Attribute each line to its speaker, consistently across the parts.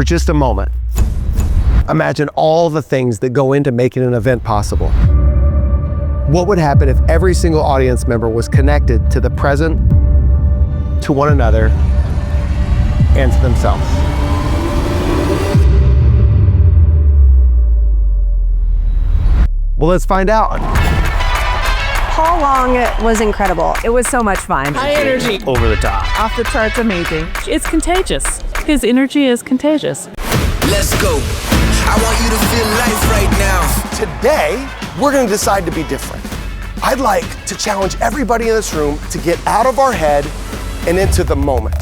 Speaker 1: For just a moment, imagine all the things that go into making an event possible. What would happen if every single audience member was connected to the present, to one another, and to themselves? Well, let's find out.
Speaker 2: Paul Long was incredible.
Speaker 3: It was so much fun.
Speaker 4: High energy.
Speaker 1: Over the top.
Speaker 4: Off the charts, amazing. It's contagious. His energy is contagious.
Speaker 5: Let's go. I want you to feel life right now.
Speaker 1: Today, we're going to decide to be different. I'd like to challenge everybody in this room to get out of our head and into the moment.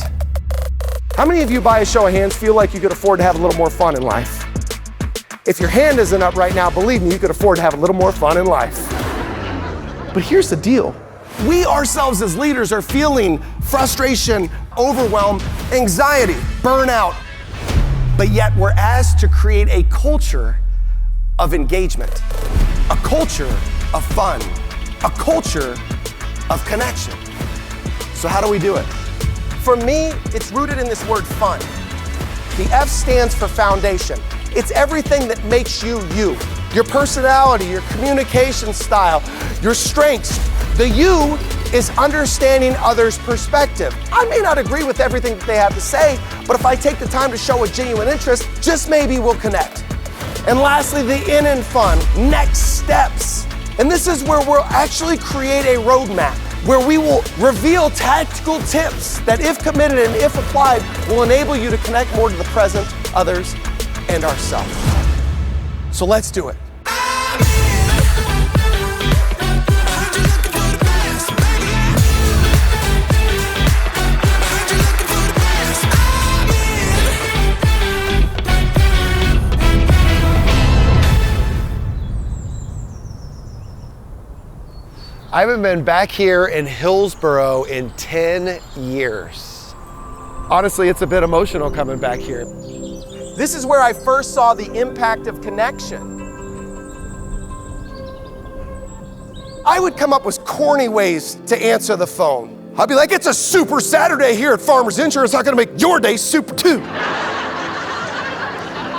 Speaker 1: How many of you, by a show of hands, feel like you could afford to have a little more fun in life? If your hand isn't up right now, believe me, you could afford to have a little more fun in life. But here's the deal. We ourselves as leaders are feeling frustration, overwhelm, anxiety, burnout. But yet we're asked to create a culture of engagement, a culture of fun, a culture of connection. So how do we do it? For me, it's rooted in this word fun. The F stands for foundation. It's everything that makes you, you. Your personality, your communication style, your strengths. The U is understanding others' perspective. I may not agree with everything that they have to say, but if I take the time to show a genuine interest, just maybe we'll connect. And lastly, the N in fun, next steps. And this is where we'll actually create a roadmap, where we will reveal tactical tips that, if committed and if applied, will enable you to connect more to the present, others, and ourselves. So let's do it. I haven't been back here in Hillsboro in 10 years. Honestly, it's a bit emotional coming back here. This is where I first saw the impact of connection. I would come up with corny ways to answer the phone. I'd be like, it's a super Saturday here at Farmers Insurance. I'm gonna make your day super too.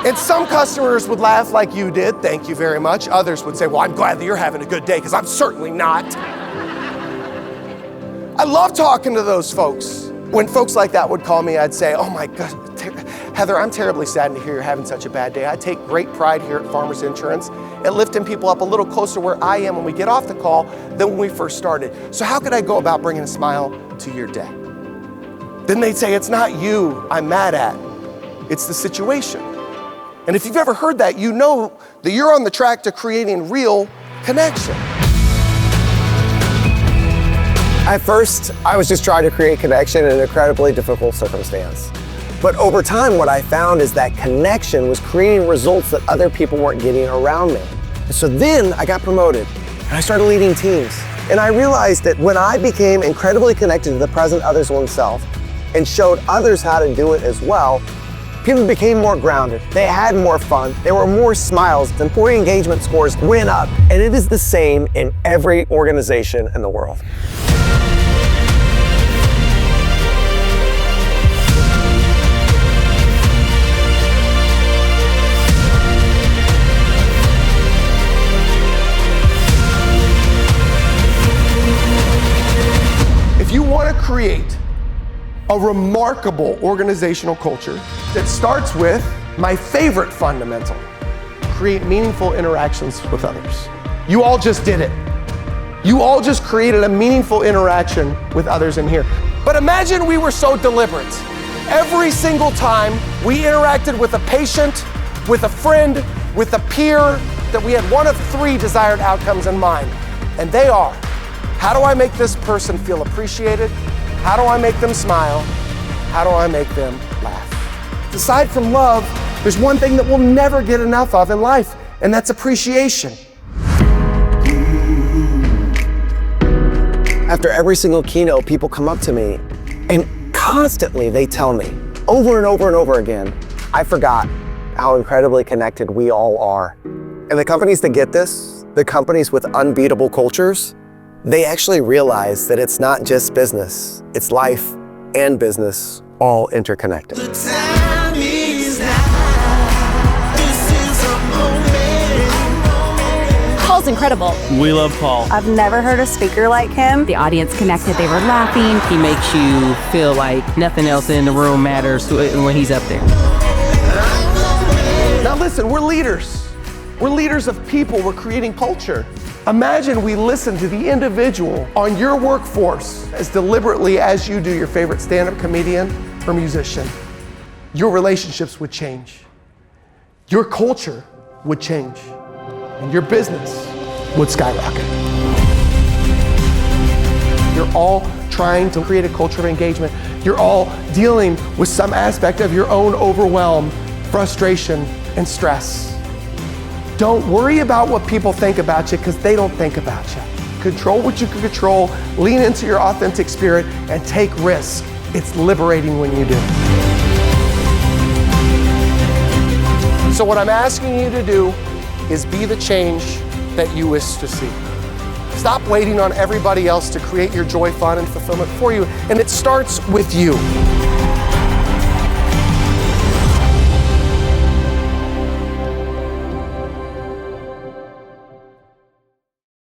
Speaker 1: And some customers would laugh like you did, thank you very much. Others would say, well, I'm glad that you're having a good day, because I'm certainly not. I love talking to those folks. When folks like that would call me, I'd say, oh my God, Heather, I'm terribly saddened to hear you're having such a bad day. I take great pride here at Farmers Insurance at lifting people up a little closer where I am when we get off the call than when we first started. So how could I go about bringing a smile to your day? Then they'd say, it's not you I'm mad at, it's the situation. And if you've ever heard that, you know that you're on the track to creating real connection. At first, I was just trying to create connection in an incredibly difficult circumstance. But over time, what I found is that connection was creating results that other people weren't getting around me. And so then I got promoted and I started leading teams. And I realized that when I became incredibly connected to the present, others, oneself, and showed others how to do it as well, people became more grounded, they had more fun, there were more smiles, employee engagement scores went up, and it is the same in every organization in the world. If you want to create a remarkable organizational culture that starts with my favorite fundamental, create meaningful interactions with others. You all just did it. You all just created a meaningful interaction with others in here. But imagine we were so deliberate. Every single time we interacted with a patient, with a friend, with a peer, that we had one of three desired outcomes in mind. And they are, how do I make this person feel appreciated? How do I make them smile? How do I make them laugh? Aside from love, there's one thing that we'll never get enough of in life, and that's appreciation. After every single keynote, people come up to me, and constantly they tell me, over and over and over again, I forgot how incredibly connected we all are. And the companies that get this, the companies with unbeatable cultures, they actually realize that it's not just business, it's life and business all interconnected.
Speaker 5: The time is now.
Speaker 3: Paul's incredible.
Speaker 4: We love Paul.
Speaker 2: I've never heard a speaker like him.
Speaker 6: The audience connected, they were laughing.
Speaker 7: He makes you feel like nothing else in the room matters when he's up there.
Speaker 1: Now listen, we're leaders. We're leaders of people. We're creating culture. Imagine we listen to the individual on your workforce as deliberately as you do your favorite stand-up comedian or musician. Your relationships would change. Your culture would change. And your business would skyrocket. You're all trying to create a culture of engagement. You're all dealing with some aspect of your own overwhelm, frustration, and stress. Don't worry about what people think about you, because they don't think about you. Control what you can control, lean into your authentic spirit, and take risk. It's liberating when you do. So what I'm asking you to do is be the change that you wish to see. Stop waiting on everybody else to create your joy, fun, and fulfillment for you. And it starts with you.